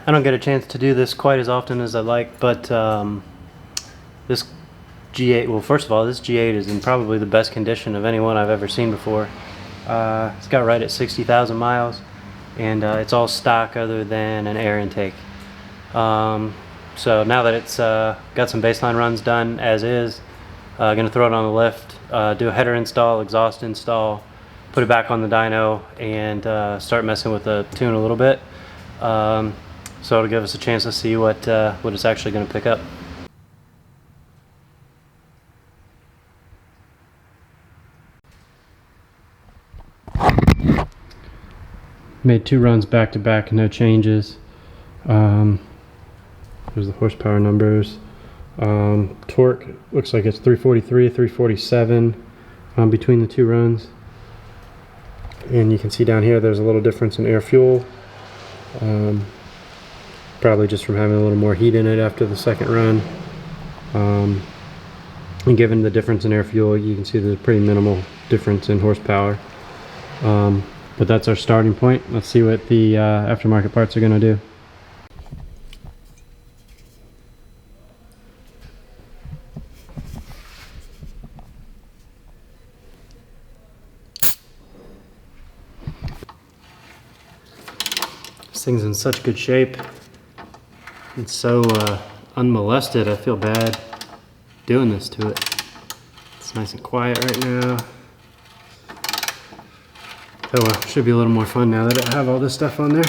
I don't get a chance to do this quite as often as I like, but this G8, well, first of all, this G8 is in probably the best condition of any one I've ever seen before. It's got right at 60,000 miles, and it's all stock other than an air intake. So now that it's got some baseline runs done as is, gonna throw it on the lift, do a header install, exhaust install, put it back on the dyno, and start messing with the tune a little bit. So it'll give us a chance to see what it's actually going to pick up. Made 2 runs back to back, no changes. There's the horsepower numbers. Torque looks like it's 343, 347 between the 2 runs. And you can see down here there's a little difference in air fuel. Probably just from having a little more heat in it after the second run. And given the difference in air fuel, you can see there's a pretty minimal difference in horsepower. But that's our starting point. Let's see what the aftermarket parts are going to do. This thing's in such good shape. It's so unmolested. I feel bad doing this to it. It's nice and quiet right now. Oh well, should be a little more fun now that I have all this stuff on there.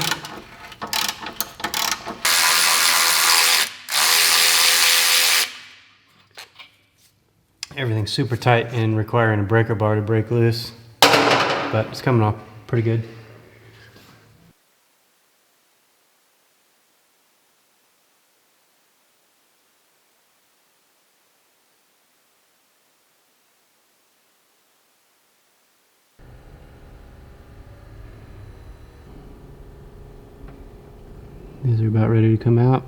Everything's super tight and requiring a breaker bar to break loose, but it's coming off pretty good. These are about ready to come out.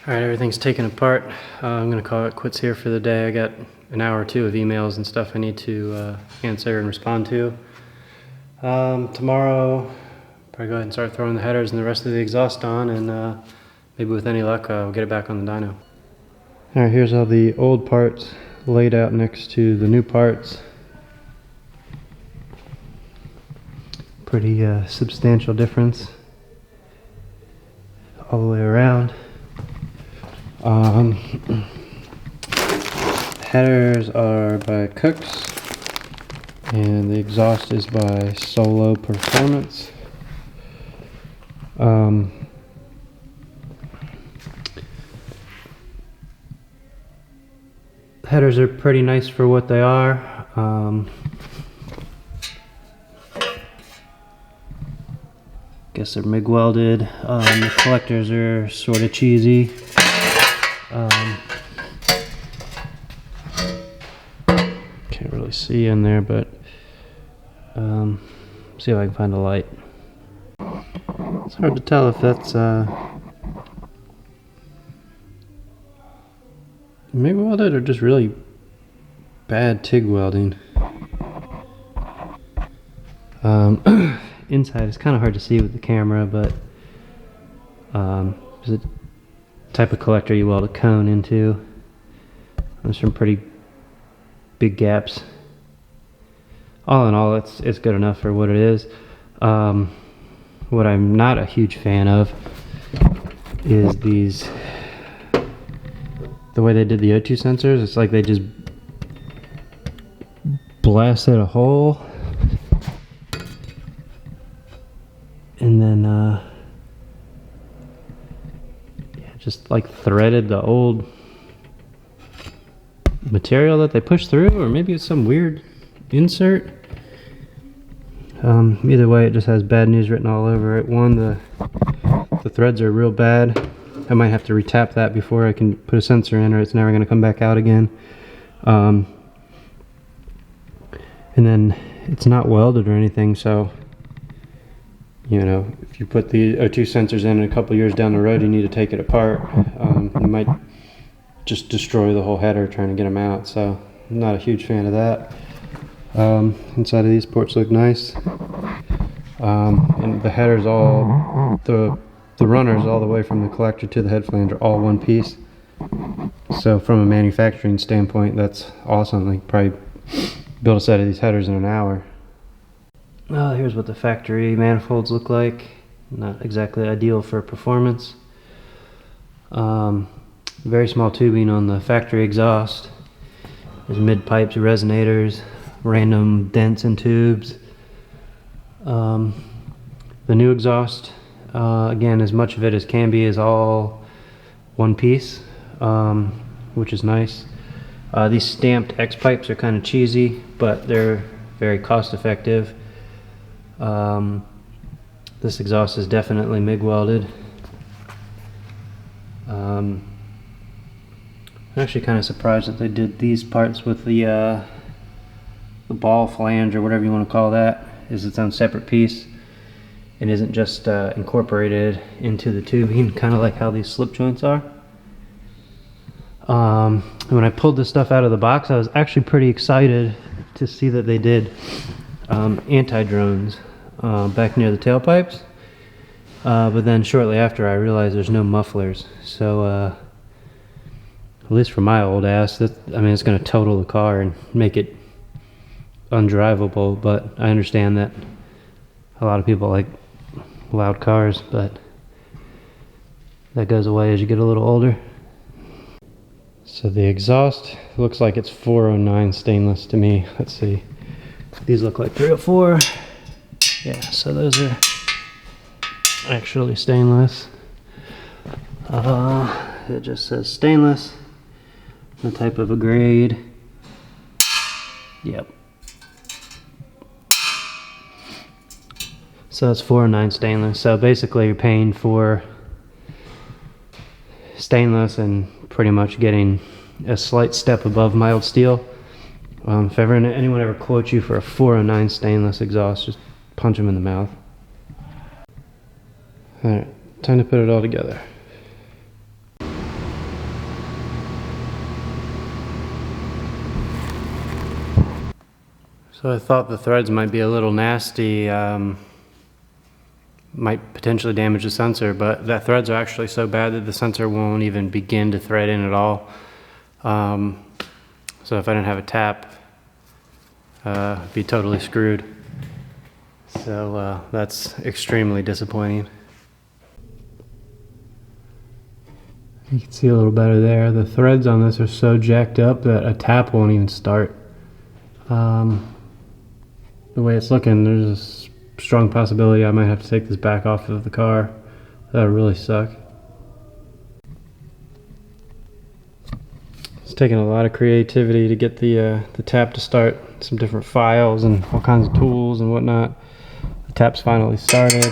Alright, everything's taken apart. I'm going to call it quits here for the day. I got an hour or 2 of emails and stuff I need to answer and respond to. Tomorrow, probably go ahead and start throwing the headers and the rest of the exhaust on, and maybe with any luck I'll get it back on the dyno. Alright, here's all the old parts laid out next to the new parts. Pretty substantial difference all the way around. Headers are by Cooks, and the exhaust is by Solo Performance. Headers are pretty nice for what they are. Guess they're MIG welded. The collectors are sort of cheesy. Can't really see in there, but see if I can find a light. It's hard to tell if that's MIG welded or just really bad TIG welding. Inside it's kind of hard to see with the camera, but there's a type of collector you weld a cone into. There's some pretty big gaps. All in all, it's good enough for what it is. What I'm not a huge fan of is the way they did the O2 sensors. It's like they just blasted a hole and then just like threaded the old material that they pushed through, or maybe it's some weird insert. Either way, it just has bad news written all over it. One, the threads are real bad. I might have to retap that before I can put a sensor in, or it's never going to come back out again. And then it's not welded or anything, so you know, if you put the O2 sensors in a couple years down the road, you need to take it apart. You might just destroy the whole header trying to get them out, so I'm not a huge fan of that. Inside of these ports look nice, and the headers all, the runners all the way from the collector to the head flange are all one piece. So from a manufacturing standpoint, that's awesome. Like, probably build a set of these headers in an hour. Here's what the factory manifolds look like. Not exactly ideal for performance. Very small tubing on the factory exhaust. There's mid pipes, resonators, random dents and tubes. The new exhaust, again, as much of it as can be, is all one piece, which is nice. These stamped X pipes are kind of cheesy, but they're very cost effective. This exhaust is definitely MIG welded. I'm actually kind of surprised that they did these parts with the ball flange, or whatever you want to call that, is its own separate piece and isn't just incorporated into the tubing, kind of like how these slip joints are. When I pulled this stuff out of the box, I was actually pretty excited to see that they did anti-drones back near the tailpipes, but then shortly after I realized there's no mufflers. So at least for my old ass, I mean, it's going to total the car and make it undrivable, but I understand that a lot of people like loud cars, but that goes away as you get a little older. So the exhaust looks like it's 409 stainless to me. Let's see. These look like 304. Yeah, so those are actually stainless. It just says stainless, the type of a grade. Yep. So it's 409 stainless. So basically you're paying for stainless and pretty much getting a slight step above mild steel. If anyone ever quotes you for a 409 stainless exhaust, just punch them in the mouth. Alright, time to put it all together. So I thought the threads might be a little nasty, might potentially damage the sensor, but the threads are actually so bad that the sensor won't even begin to thread in at all. So if I didn't have a tap, I'd be totally screwed. So that's extremely disappointing. You can see a little better there. The threads on this are so jacked up that a tap won't even start. The way it's looking, there's a strong possibility I might have to take this back off of the car. That would really suck. It's taken a lot of creativity to get the tap to start. Some different files and all kinds of tools and whatnot. The tap's finally started.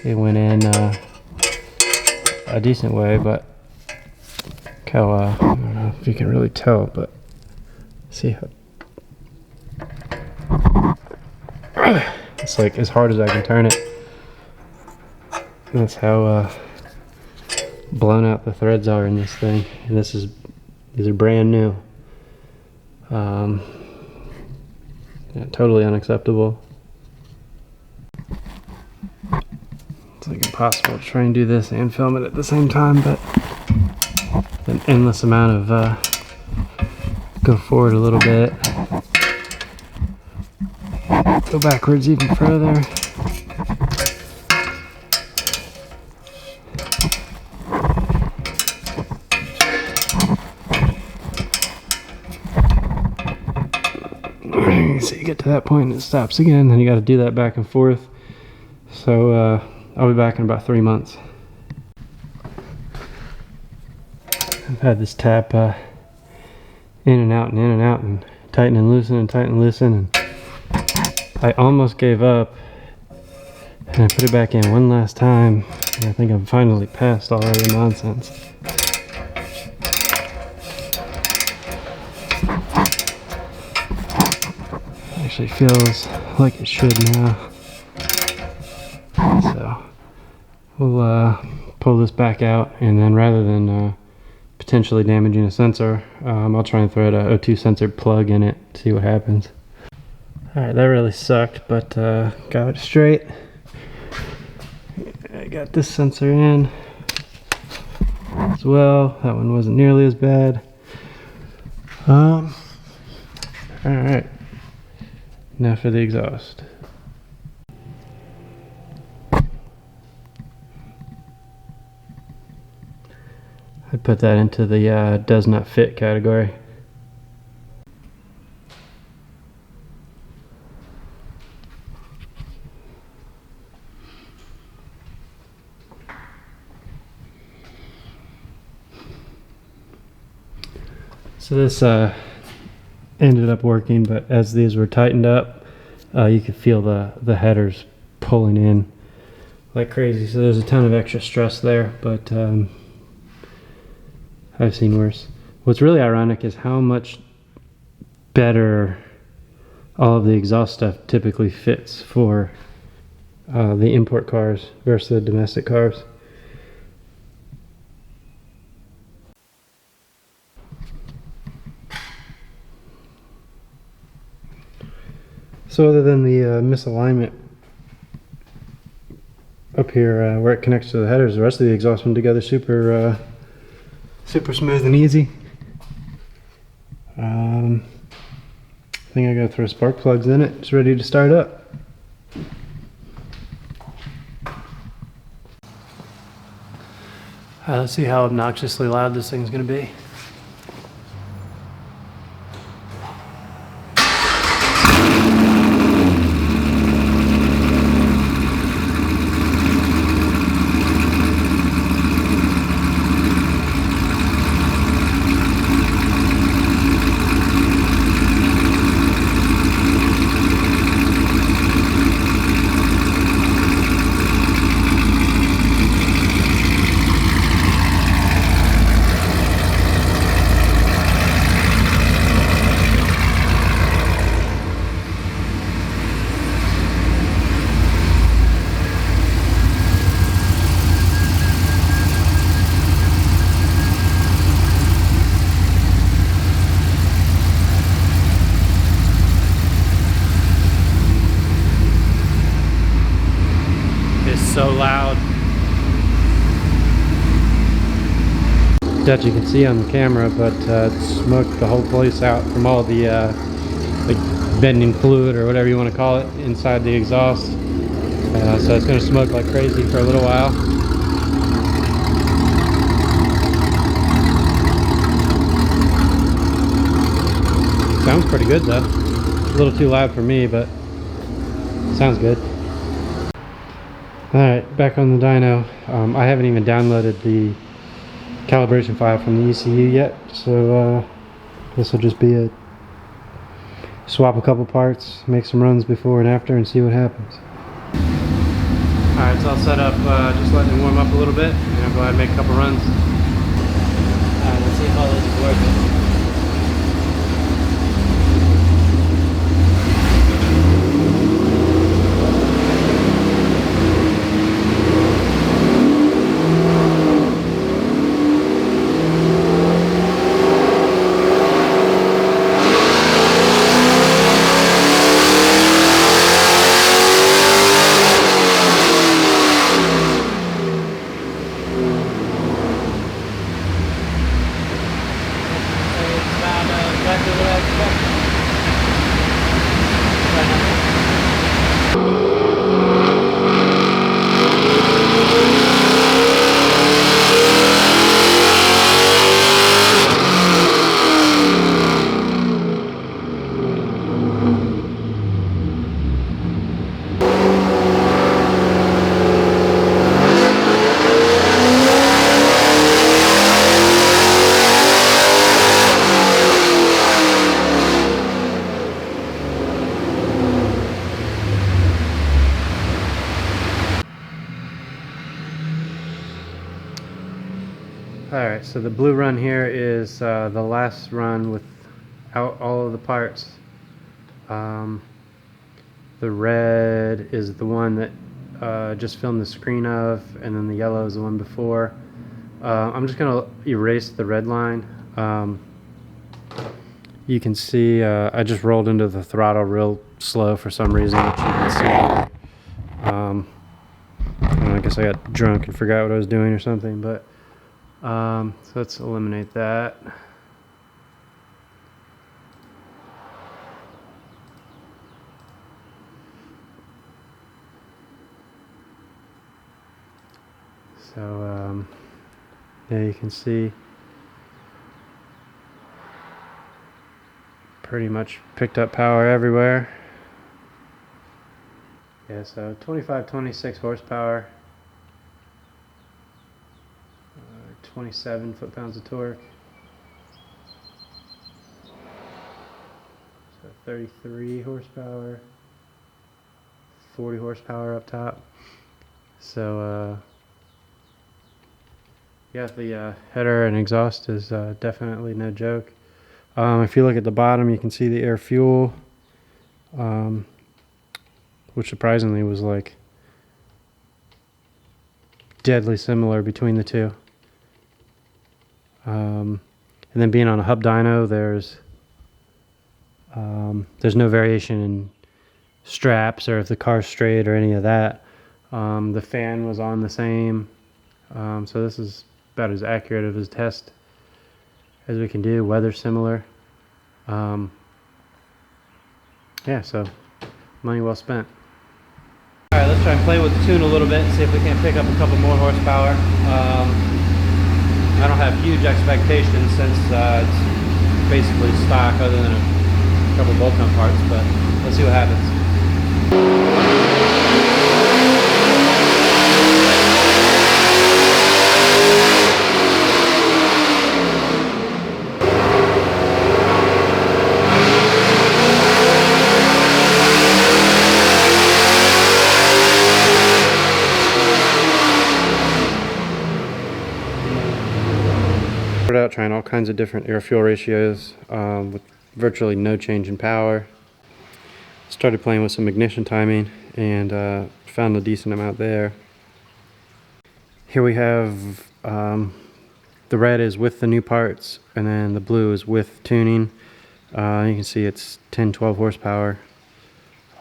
It went in a decent way, but how, I don't know if you can really tell, but see how it's like as hard as I can turn it. That's how blown out the threads are in this thing. And these are brand new. Yeah, totally unacceptable. It's like impossible to try and do this and film it at the same time, but an endless amount of go forward a little bit, go backwards even further. So you get to that point and it stops again, then you got to do that back and forth. So I'll be back in about 3 months. I've had this tap in and out and in and out and tighten and loosen and tighten and loosen, and I almost gave up, and I put it back in one last time, and I think I'm finally past all of the nonsense. Actually feels like it should now. So we'll pull this back out, and then rather than potentially damaging a sensor, I'll try and thread a O2 sensor plug in it, see what happens. Alright, that really sucked, but got it straight. I got this sensor in as well. That one wasn't nearly as bad. Alright, now for the exhaust. I put that into the does not fit category. So this ended up working, but as these were tightened up, you could feel the headers pulling in like crazy. So there's a ton of extra stress there, but I've seen worse. What's really ironic is how much better all of the exhaust stuff typically fits for the import cars versus the domestic cars. So other than the misalignment up here where it connects to the headers, the rest of the exhaust went together super smooth and easy. I think I gotta throw spark plugs in it. It's ready to start up. Let's see how obnoxiously loud this thing's gonna be. So loud. That you can see on the camera, but it smoked the whole place out from all the like bending fluid or whatever you want to call it inside the exhaust. So it's going to smoke like crazy for a little while. Sounds pretty good though. A little too loud for me, but sounds good. Alright, back on the dyno. I haven't even downloaded the calibration file from the ECU yet, so this will just be a swap a couple parts, make some runs before and after, and see what happens. Alright, it's all set up, just letting it warm up a little bit, and I'll go ahead and make a couple runs. Alright, let's see if all this is working. Alright, so the blue run here is the last run without all of the parts. The red is the one that just filmed the screen of, and then the yellow is the one before. I'm just going to erase the red line. You can see I just rolled into the throttle real slow for some reason, which you can see. I guess I got drunk and forgot what I was doing or something, but so let's eliminate that. So yeah, you can see pretty much picked up power everywhere. Yeah, so 26 horsepower, 27 foot-pounds of torque, so 33 horsepower, 40 horsepower up top. So yeah, the header and exhaust is definitely no joke. If you look at the bottom, you can see the air fuel, which surprisingly was like deadly similar between the two. And then being on a hub dyno, there's no variation in straps or if the car's straight or any of that. The fan was on the same, so this is about as accurate of a test as we can do. Weather similar. Yeah, so money well spent. Alright, let's try and play with the tune a little bit and see if we can't pick up a couple more horsepower. I don't have huge expectations since it's basically stock other than a couple bolt-on parts, but let's see what happens. Out trying all kinds of different air-fuel ratios with virtually no change in power. Started playing with some ignition timing and found a decent amount there. Here we have the red is with the new parts, and then the blue is with tuning. You can see it's 10-12 horsepower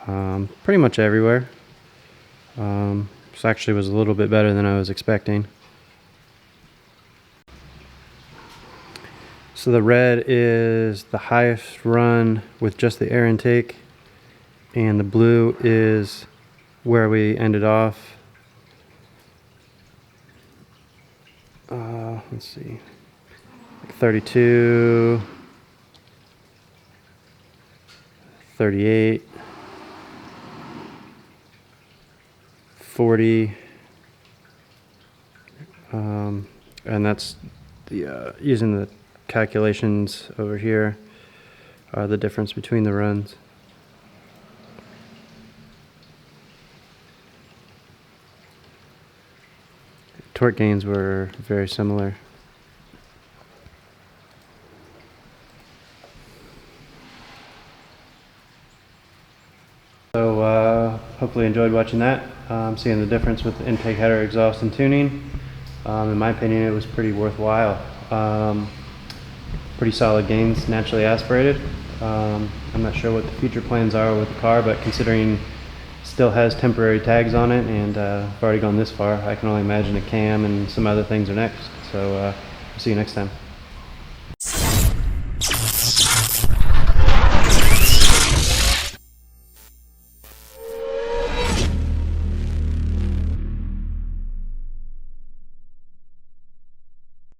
pretty much everywhere. This actually was a little bit better than I was expecting. So the red is the highest run with just the air intake, and the blue is where we ended off. Let's see, like 32, 38, 40, and that's the using the calculations over here are the difference between the runs. Torque gains were very similar. So hopefully you enjoyed watching that. Seeing the difference with the intake, header, exhaust, and tuning. In my opinion, it was pretty worthwhile. Pretty solid gains, naturally aspirated. I'm not sure what the future plans are with the car, but considering it still has temporary tags on it and I've already gone this far, I can only imagine a cam and some other things are next. So see you next time.